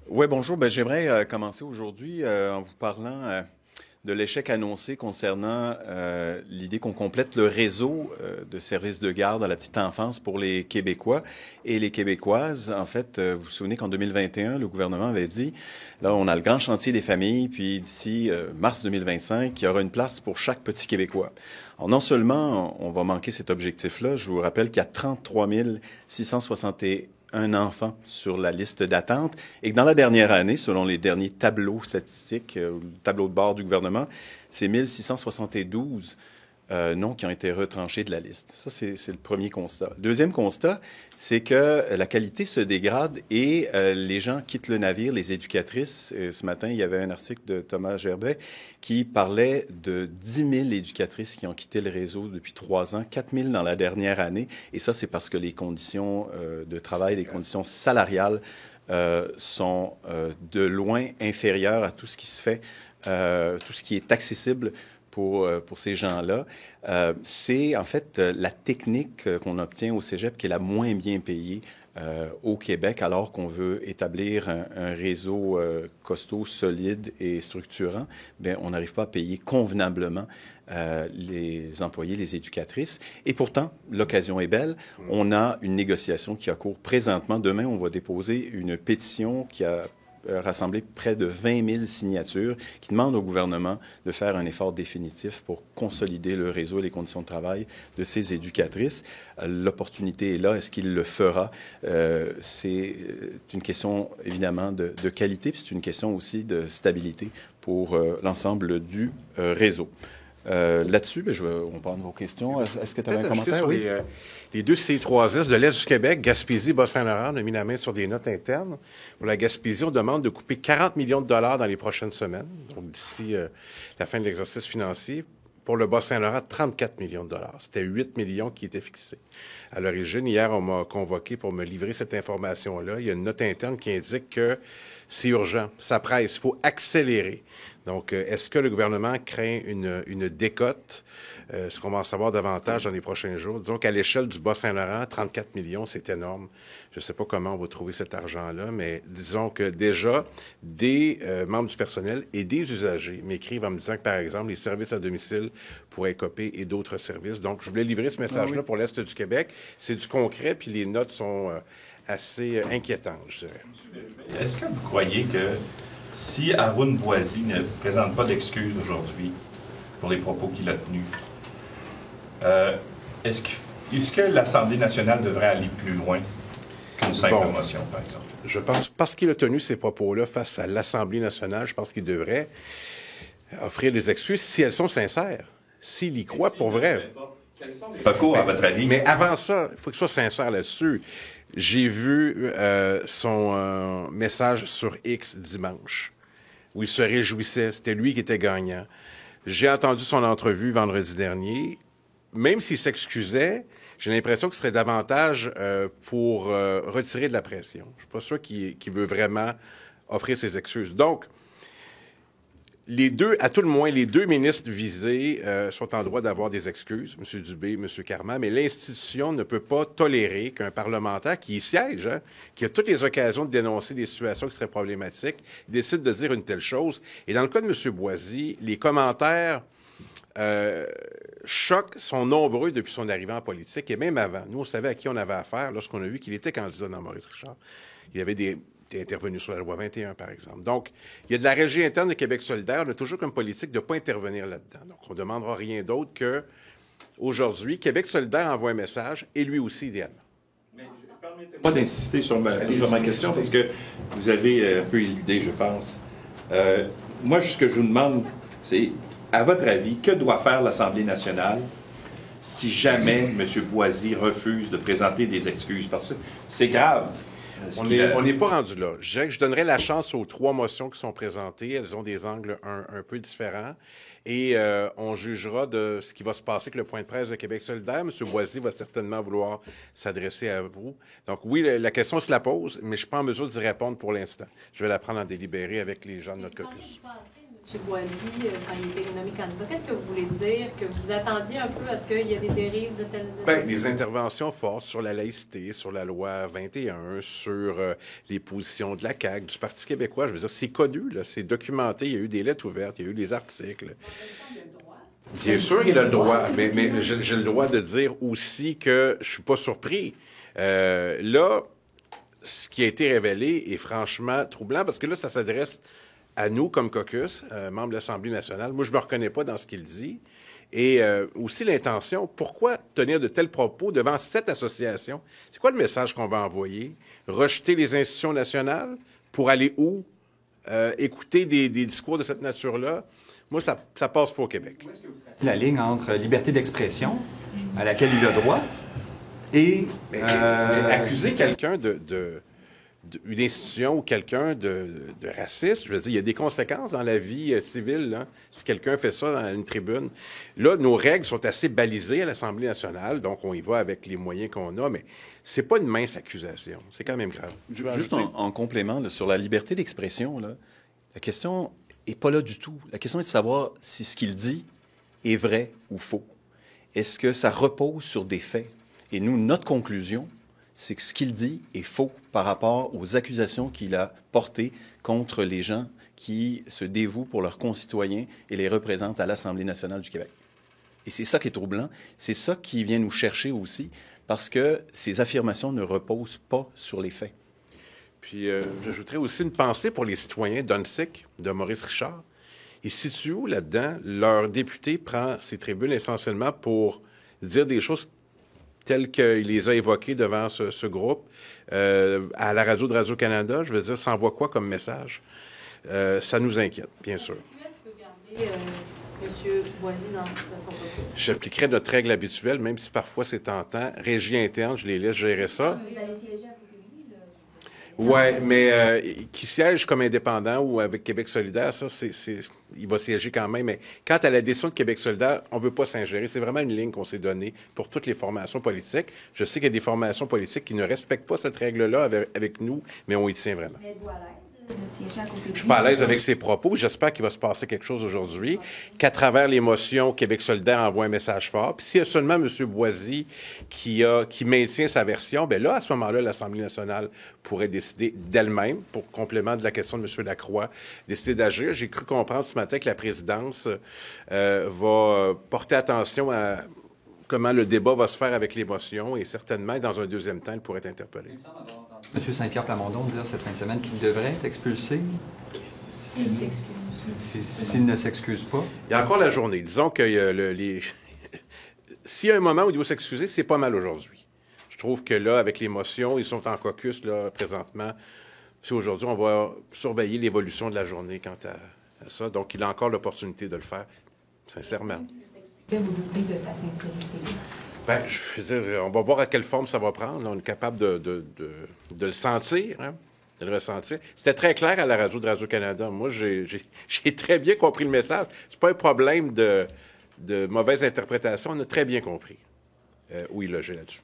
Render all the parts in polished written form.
Oui, bonjour. Ben, j'aimerais commencer aujourd'hui en vous parlant de l'échec annoncé concernant l'idée qu'on complète le réseau de services de garde à la petite enfance pour les Québécois et les Québécoises. En fait, vous vous souvenez qu'en 2021, le gouvernement avait dit, là, on a le grand chantier des familles, puis d'ici mars 2025, il y aura une place pour chaque petit Québécois. Alors, non seulement on va manquer cet objectif-là, je vous rappelle qu'il y a 33 661 un enfant sur la liste d'attente et que dans la dernière année, selon les derniers tableaux statistiques, le tableau de bord du gouvernement, c'est 1672 noms qui ont été retranchés de la liste. Ça, c'est le premier constat. Deuxième constat, c'est que la qualité se dégrade et les gens quittent le navire, les éducatrices. Ce matin, il y avait un article de Thomas Gerbet qui parlait de 10 000 éducatrices qui ont quitté le réseau depuis 3 ans, 4 000 dans la dernière année. Et ça, c'est parce que les conditions de travail, les conditions salariales sont de loin inférieures à tout ce qui se fait, tout ce qui est accessible pour ces gens-là. C'est en fait la technique qu'on obtient au Cégep qui est la moins bien payée au Québec, alors qu'on veut établir un réseau costaud, solide et structurant. Bien, on n'arrive pas à payer convenablement les employés, les éducatrices. Et pourtant, l'occasion est belle. On a une négociation qui a cours présentement. Demain, on va déposer une pétition qui a rassemblé près de 20 000 signatures qui demandent au gouvernement de faire un effort définitif pour consolider le réseau et les conditions de travail de ces éducatrices. L'opportunité est là. Est-ce qu'il le fera? C'est une question, évidemment, de qualité, puis c'est une question aussi de stabilité pour l'ensemble du réseau. Là-dessus, bien, on parle de vos questions. Est-ce que tu avais un commentaire? Sur Oui. les deux C3S de l'Est du Québec, Gaspésie, Bas-Saint-Laurent, on a mis la main sur des notes internes. Pour la Gaspésie, on demande de couper 40 millions de dollars dans les prochaines semaines, donc d'ici la fin de l'exercice financier. Pour le Bas-Saint-Laurent, 34 millions de dollars. C'était 8 millions qui étaient fixés. À l'origine, hier, on m'a convoqué pour me livrer cette information-là. Il y a une note interne qui indique que c'est urgent, ça presse, il faut accélérer. Donc, est-ce que le gouvernement craint une décote? Est-ce qu'on va en savoir davantage dans les prochains jours? Disons qu'à l'échelle du Bas-Saint-Laurent, 34 millions, c'est énorme. Je ne sais pas comment on va trouver cet argent-là, mais disons que déjà, des membres du personnel et des usagers m'écrivent en me disant que, par exemple, les services à domicile pourraient écoper et d'autres services. Donc, je voulais livrer ce message-là pour l'Est du Québec. C'est du concret, puis les notes sont assez inquiétantes, je dirais. Est-ce que vous croyez que si Arun Boisy ne présente pas d'excuses aujourd'hui pour les propos qu'il a tenus, est-ce que l'Assemblée nationale devrait aller plus loin qu'une simple motion, par exemple? Je pense, parce qu'il a tenu ces propos-là face à l'Assemblée nationale, je pense qu'il devrait offrir des excuses si elles sont sincères, s'il y croit pour vrai. Quels sont les recours, à votre avis? Mais avant ça, il faut qu'il soit sincère là-dessus. J'ai vu son message sur X dimanche, où il se réjouissait. C'était lui qui était gagnant. J'ai entendu son entrevue vendredi dernier. Même s'il s'excusait, j'ai l'impression que ce serait davantage pour retirer de la pression. Je ne suis pas sûr qu'il veut vraiment offrir ses excuses. Donc, à tout le moins, les deux ministres visés sont en droit d'avoir des excuses, M. Dubé, M. Carman, mais l'institution ne peut pas tolérer qu'un parlementaire qui y siège, qui a toutes les occasions de dénoncer des situations qui seraient problématiques, décide de dire une telle chose. Et dans le cas de M. Boisy, les commentaires chocs sont nombreux depuis son arrivée en politique, et même avant. Nous, on savait à qui on avait affaire lorsqu'on a vu qu'il était candidat dans Maurice Richard. Il y avait était intervenu sur la loi 21, par exemple. Donc, il y a de la régie interne de Québec solidaire. On a toujours comme politique de ne pas intervenir là-dedans. Donc, on ne demandera rien d'autre que, aujourd'hui, Québec solidaire envoie un message, et lui aussi, idéalement. Mais permettez-moi d'insister sur ma question, parce que vous avez un peu éludé, je pense. Moi, ce que je vous demande, c'est, à votre avis, que doit faire l'Assemblée nationale si jamais M. Boisy refuse de présenter des excuses? Parce que c'est grave. On n'est pas rendu là. Je dirais que je donnerais la chance aux 3 motions qui sont présentées. Elles ont des angles un peu différents. Et on jugera de ce qui va se passer avec le point de presse de Québec solidaire. M. Boisy va certainement vouloir s'adresser à vous. Donc oui, la question se la pose, mais je ne suis pas en mesure d'y répondre pour l'instant. Je vais la prendre en délibéré avec les gens de notre caucus. M. Boisy, quand il était nommé candidat, qu'est-ce que vous voulez dire? Que vous attendiez un peu à ce qu'il y ait des dérives de telle... Bien, des interventions fortes sur la laïcité, sur la loi 21, sur les positions de la CAQ, du Parti québécois. Je veux dire, c'est connu, là, c'est documenté. Il y a eu des lettres ouvertes, il y a eu des articles. Bien sûr, il a le droit, mais j'ai le droit de dire aussi que je suis pas surpris. Là, ce qui a été révélé est franchement troublant parce que là, ça s'adresse à nous comme caucus, membres de l'Assemblée nationale. Moi, je me reconnais pas dans ce qu'il dit. Et aussi l'intention, pourquoi tenir de tels propos devant cette association? C'est quoi le message qu'on va envoyer? Rejeter les institutions nationales pour aller où? Écouter des discours de cette nature-là? Moi, ça passe pas au Québec. Où est-ce que vous tracez la ligne entre liberté d'expression, à laquelle il a droit, et... accuser quelqu'un une institution ou quelqu'un de raciste, je veux dire, il y a des conséquences dans la vie civile, là, si quelqu'un fait ça dans une tribune. Là, nos règles sont assez balisées à l'Assemblée nationale, donc on y va avec les moyens qu'on a, mais c'est pas une mince accusation. C'est quand même grave. Juste en complément là, sur la liberté d'expression, là, la question n'est pas là du tout. La question est de savoir si ce qu'il dit est vrai ou faux. Est-ce que ça repose sur des faits? Et nous, notre conclusion, c'est que ce qu'il dit est faux par rapport aux accusations qu'il a portées contre les gens qui se dévouent pour leurs concitoyens et les représentent à l'Assemblée nationale du Québec. Et c'est ça qui est troublant, c'est ça qui vient nous chercher aussi, parce que ces affirmations ne reposent pas sur les faits. Puis, j'ajouterais aussi une pensée pour les citoyens d'Onsic, de Maurice Richard. Ils se situent où là-dedans? Leur député prend ses tribunes essentiellement pour dire des choses telles qu'il les a évoquées devant ce groupe. À la radio de Radio-Canada, je veux dire, ça envoie quoi comme message? Ça nous inquiète, bien sûr. Est-ce que garder M. Boisy dans cette situation? J'appliquerai notre règle habituelle, même si parfois c'est tentant. Régie interne, je les laisse gérer ça. Vous allez siéger à côté de lui, là? Oui, mais qui siège comme indépendant ou avec Québec solidaire, ça, il va siéger quand même. Mais quant à la décision de Québec solidaire, on ne veut pas s'ingérer. C'est vraiment une ligne qu'on s'est donnée pour toutes les formations politiques. Je sais qu'il y a des formations politiques qui ne respectent pas cette règle-là avec nous, mais on y tient vraiment. Mais êtes-vous à l'aise de siéger à côté de lui? Je suis pas à l'aise avec ses propos. J'espère qu'il va se passer quelque chose aujourd'hui, qu'à travers l'émotion, Québec solidaire envoie un message fort. Puis s'il y a seulement M. Boisy qui maintient sa version, bien là, à ce moment-là, l'Assemblée nationale pourrait décider d'elle-même, pour complément de la question de M. Lacroix, décider d'agir. J'ai cru comprendre ce matin que la présidence va porter attention à comment le débat va se faire avec l'émotion et certainement, dans un deuxième temps, elle pourrait être interpellée. M. Saint-Pierre Plamondon dire cette fin de semaine qu'il devrait être expulsé S'il s'excuse. s'il ne s'excuse pas. Il y a encore la journée. Disons que s'il y a un moment où il doit s'excuser, c'est pas mal aujourd'hui. Je trouve que là, avec l'émotion, ils sont en caucus là, présentement. Si aujourd'hui, on va surveiller l'évolution de la journée quant à ça. Donc, il a encore l'opportunité de le faire, sincèrement. Vous doutez de sa sincérité? Bien, je veux dire, on va voir à quelle forme ça va prendre. Là, on est capable de le sentir, hein, de le ressentir. C'était très clair à la radio de Radio-Canada. Moi, j'ai très bien compris le message. C'est pas un problème de mauvaise interprétation. On a très bien compris où il logeait là-dessus.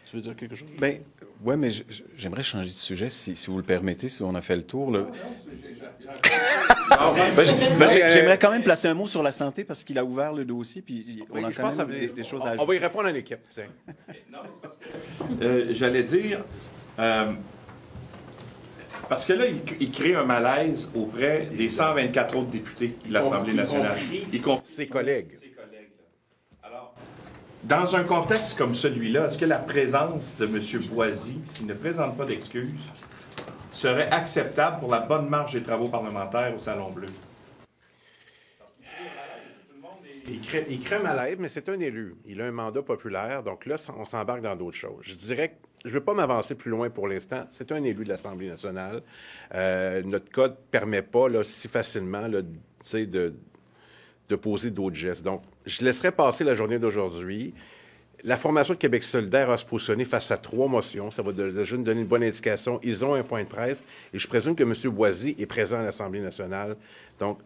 Tu veux dire quelque chose? Bien, oui, mais j'aimerais changer de sujet, si vous le permettez, si on a fait le tour. Là. J'aimerais quand même placer un mot sur la santé parce qu'il a ouvert le dossier, puis on a quand même des choses à ajouter. On va y répondre en équipe. Tiens. J'allais dire, parce que là, il crée un malaise auprès des 124 autres députés de l'Assemblée nationale. Y compris ses collègues. Alors, dans un contexte comme celui-là, est-ce que la présence de M. Boisy, s'il ne présente pas d'excuses, serait acceptable pour la bonne marche des travaux parlementaires au Salon Bleu? Il crée un malaise, mais c'est un élu. Il a un mandat populaire, donc là, on s'embarque dans d'autres choses. Je dirais que je ne veux pas m'avancer plus loin pour l'instant. C'est un élu de l'Assemblée nationale. Notre code ne permet pas là, si facilement là, de poser d'autres gestes. Donc, je laisserai passer la journée d'aujourd'hui. La formation de Québec solidaire a se positionné face à 3 motions. Ça va déjà nous donner une bonne indication. Ils ont un point de presse et je présume que M. Boisy est présent à l'Assemblée nationale. Donc,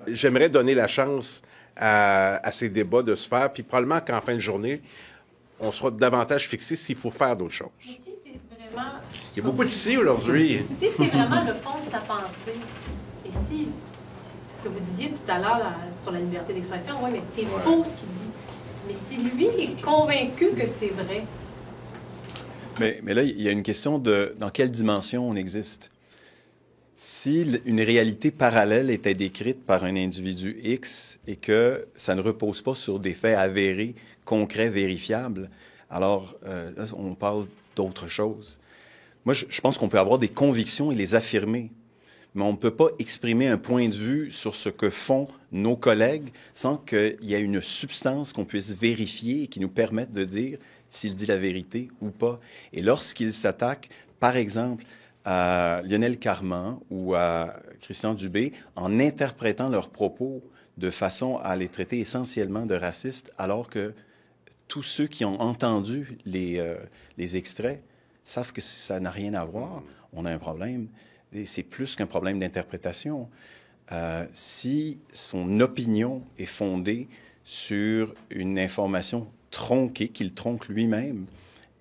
j'aimerais donner la chance à ces débats de se faire. Puis probablement qu'en fin de journée, on sera davantage fixé s'il faut faire d'autres choses. Mais si c'est vraiment... Il y a beaucoup de si aujourd'hui. Si c'est vraiment le fond de sa pensée, et si... Parce que vous disiez tout à l'heure sur la liberté d'expression, oui, mais c'est faux ce qu'il dit. Mais si lui est convaincu que c'est vrai. Mais là, il y a une question de dans quelle dimension on existe. Si une réalité parallèle était décrite par un individu X et que ça ne repose pas sur des faits avérés, concrets, vérifiables, alors là, on parle d'autre chose. Moi, je pense qu'on peut avoir des convictions et les affirmer, mais on ne peut pas exprimer un point de vue sur ce que font nos collègues sans qu'il y ait une substance qu'on puisse vérifier et qui nous permette de dire s'il dit la vérité ou pas. Et lorsqu'il s'attaque, par exemple, à Lionel Carman ou à Christian Dubé, en interprétant leurs propos de façon à les traiter essentiellement de racistes, alors que tous ceux qui ont entendu les extraits savent que ça n'a rien à voir, on a un problème. Et c'est plus qu'un problème d'interprétation. Si son opinion est fondée sur une information tronquée, qu'il tronque lui-même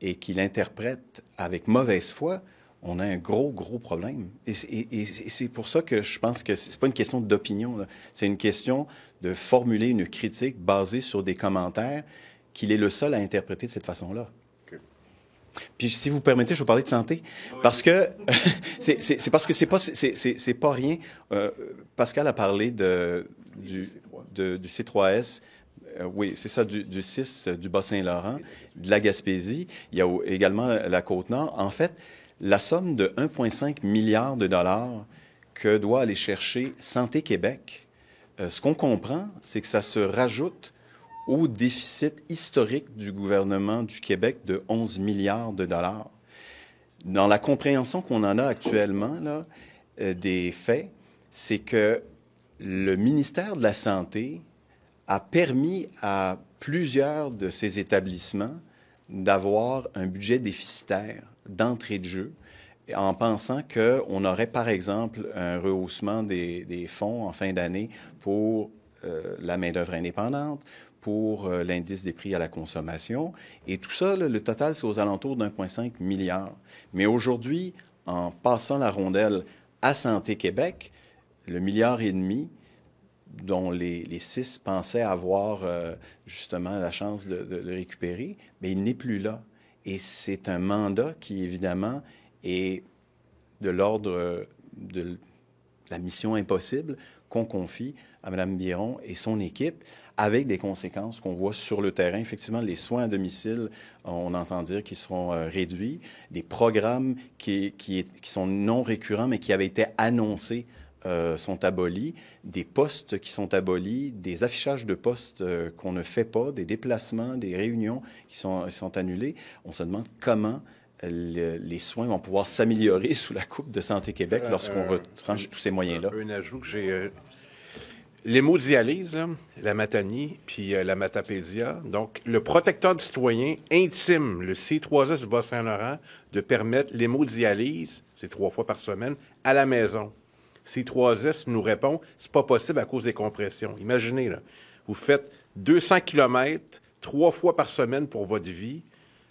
et qu'il interprète avec mauvaise foi, on a un gros problème. Et c'est pour ça que je pense que c'est pas une question d'opinion, là. C'est une question de formuler une critique basée sur des commentaires qu'il est le seul à interpréter de cette façon-là. Puis, si vous permettez, je vais parler de santé, parce que c'est parce que c'est pas rien. Pascal a parlé du C3S. Oui, c'est ça, du 6 du Bas-Saint-Laurent, de la Gaspésie. Il y a également la Côte-Nord. En fait, la somme de 1,5 milliard de dollars que doit aller chercher Santé Québec, ce qu'on comprend, c'est que ça se rajoute au déficit historique du gouvernement du Québec de 11 milliards de dollars. Dans la compréhension qu'on en a actuellement là, des faits, c'est que le ministère de la Santé a permis à plusieurs de ces établissements d'avoir un budget déficitaire d'entrée de jeu, en pensant qu'on aurait, par exemple, un rehaussement des fonds en fin d'année pour la main-d'œuvre indépendante, pour l'indice des prix à la consommation. Et tout ça, là, le total, c'est aux alentours d'1,5 milliard. Mais aujourd'hui, en passant la rondelle à Santé Québec, le milliard et demi, dont les 6 pensaient avoir justement la chance de le récupérer, mais il n'est plus là. Et c'est un mandat qui, évidemment, est de l'ordre de la mission impossible qu'on confie à Mme Biron et son équipe, avec des conséquences qu'on voit sur le terrain. Effectivement, les soins à domicile, on entend dire qu'ils seront réduits. Des programmes qui sont non récurrents, mais qui avaient été annoncés, sont abolis. Des postes qui sont abolis, des affichages de postes qu'on ne fait pas, des déplacements, des réunions qui sont annulés. On se demande comment les soins vont pouvoir s'améliorer sous la coupe de Santé Québec lorsqu'on retranche tous ces moyens-là. Un ajout que j'ai... L'hémodialyse, là, la Matanie, puis la Matapédia. Donc, le protecteur du citoyen intime le C3S du Bas-Saint-Laurent de permettre l'hémodialyse, c'est 3 fois par semaine, à la maison. C3S nous répond, c'est pas possible à cause des compressions. Imaginez, là, vous faites 200 km 3 fois par semaine pour votre vie.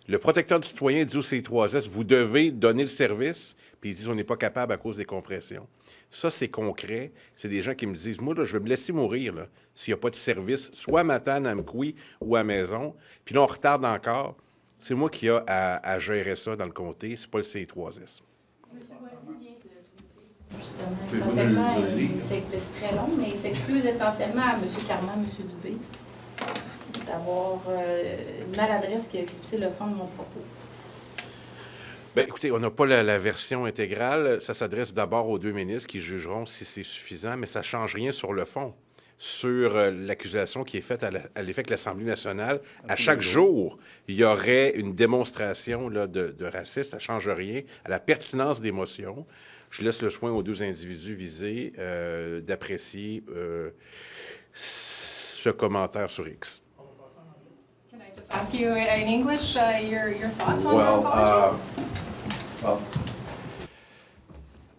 Le protecteur du citoyen dit au C3S, vous devez donner le service, puis ils disent, on n'est pas capable à cause des compressions. Ça, c'est concret. C'est des gens qui me disent, moi, là, je vais me laisser mourir là, s'il n'y a pas de service, soit à Matane, à Amqui ou à maison. Puis là, on retarde encore. C'est moi qui ai à gérer ça dans le comté. C'est pas le C3S. Justement, essentiellement, c'est très long, mais il s'excuse essentiellement à M. Carman, M. Dubé, d'avoir une maladresse qui a éclipsé le fond de mon propos. Bien, écoutez, on n'a pas la version intégrale. Ça s'adresse d'abord aux 2 ministres qui jugeront si c'est suffisant, mais ça ne change rien sur le fond. Sur l'accusation qui est faite à l'effet que l'Assemblée nationale, à chaque jour, il y aurait une démonstration là, de racisme. Ça ne change rien à la pertinence des motions. Je laisse le soin aux 2 individus visés d'apprécier ce commentaire sur X. Can I just ask you in English your thoughts on that apology?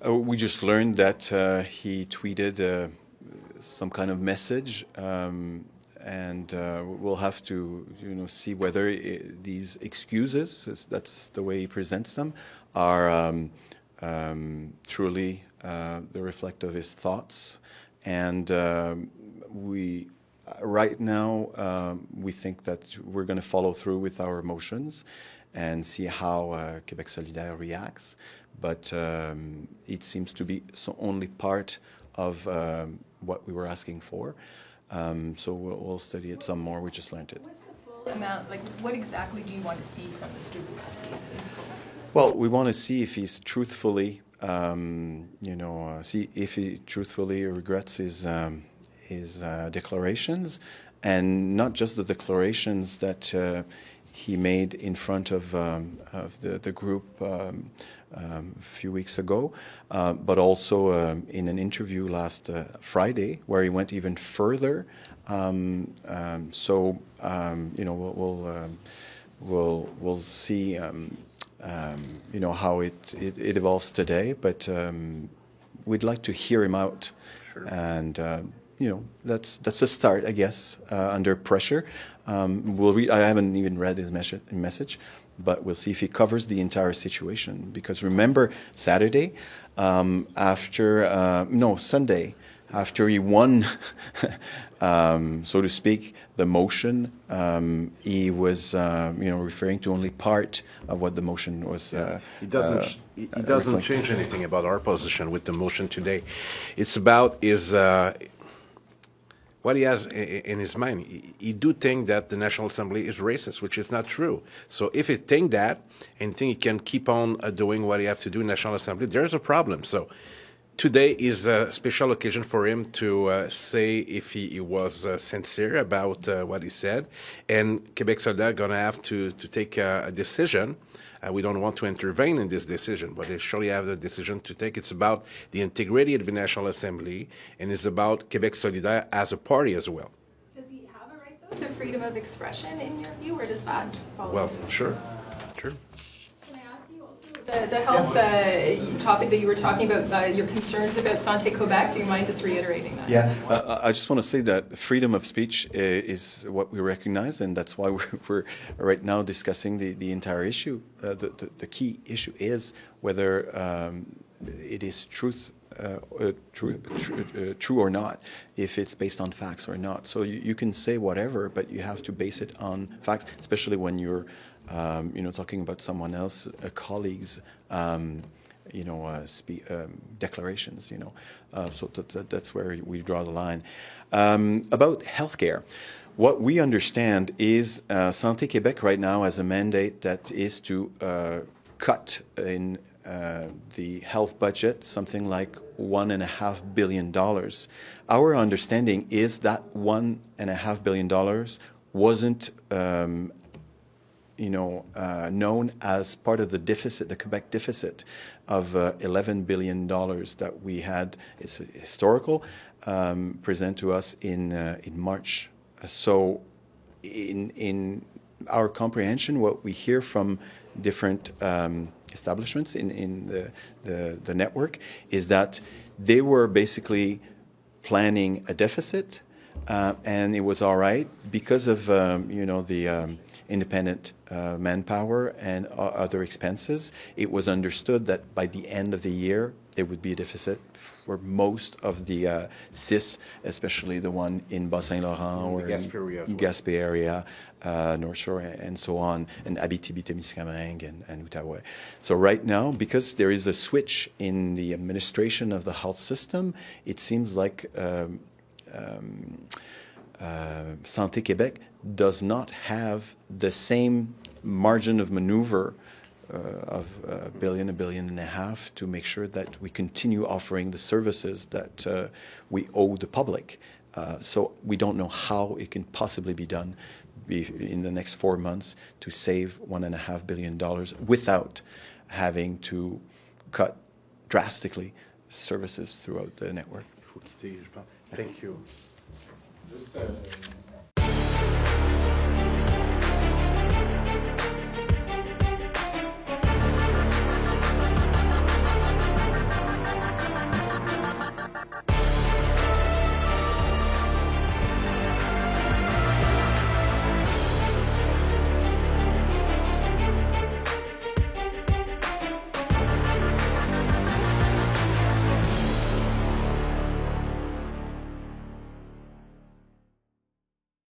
We just learned that he tweeted some kind of message, and we'll have to, see whether these excuses, that's the way he presents them, are truly the reflect of his thoughts and we right now we think that we're going to follow through with our motions and see how Québec solidaire reacts. But it seems to be only part of what we were asking for. So we'll study it some more. We just learned it. What's the full amount, like what exactly do you want to see from Mr. Bourassa in full? Well, we want to see if he's truthfully, see if he truthfully regrets his declarations, and not just the declarations that he made in front of the group a few weeks ago, but also in an interview last Friday where he went even further. We'll see. How it evolves today, but we'd like to hear him out. Sure. And that's a start, I guess, under pressure. I haven't even read his message, but we'll see if he covers the entire situation. Because remember, Saturday, Sunday, after he won, so to speak, the motion, he was, referring to only part of what the motion was. He doesn't change anything about our position with the motion today. It's about what he has in his mind. He do think that the National Assembly is racist, which is not true. So if he think that and think he can keep on doing what he have to do in National Assembly, there's a problem. So today is a special occasion for him to say if he was sincere about what he said. And Québec solidaire going to have to take a decision. We don't want to intervene in this decision, but they surely have the decision to take. It's about the integrity of the National Assembly, and it's about Québec solidaire as a party as well. Does he have a right, though, to freedom of expression, in your view, or does that fall Well, into sure. Can I ask you also the health topic that you were talking about, your concerns about Santé Québec? Do you mind just reiterating that? Yeah, I just want to say that freedom of speech is what we recognize, and that's why we're right now discussing the entire issue. The key issue is whether it is true or not, if it's based on facts or not. So you can say whatever, but you have to base it on facts, especially when you're talking about someone else, colleagues, declarations. So that's where we draw the line. About healthcare, what we understand is Santé Québec right now has a mandate that is to cut in the health budget something like $1.5 billion. Our understanding is that $1.5 billion wasn't known as part of the deficit, the Quebec deficit of $11 billion that we had. It's historical, present to us in March. So in our comprehension, what we hear from different establishments in the network is that they were basically planning a deficit, and it was all right because of the independent manpower and other expenses. It was understood that by the end of the year there would be a deficit for most of the CIS, especially the one in Bas-Saint-Laurent or Gaspé area, North Shore, and so on, and Abitibi-Témiscamingue and Outaouais. So right now, because there is a switch in the administration of the health system, it seems like Santé Québec does not have the same margin of maneuver of $1 billion, $1.5 billion to make sure that we continue offering the services that we owe the public. So we don't know how it can possibly be done in the next 4 months to save $1.5 billion without having to cut drastically services throughout the network. Thank you. Just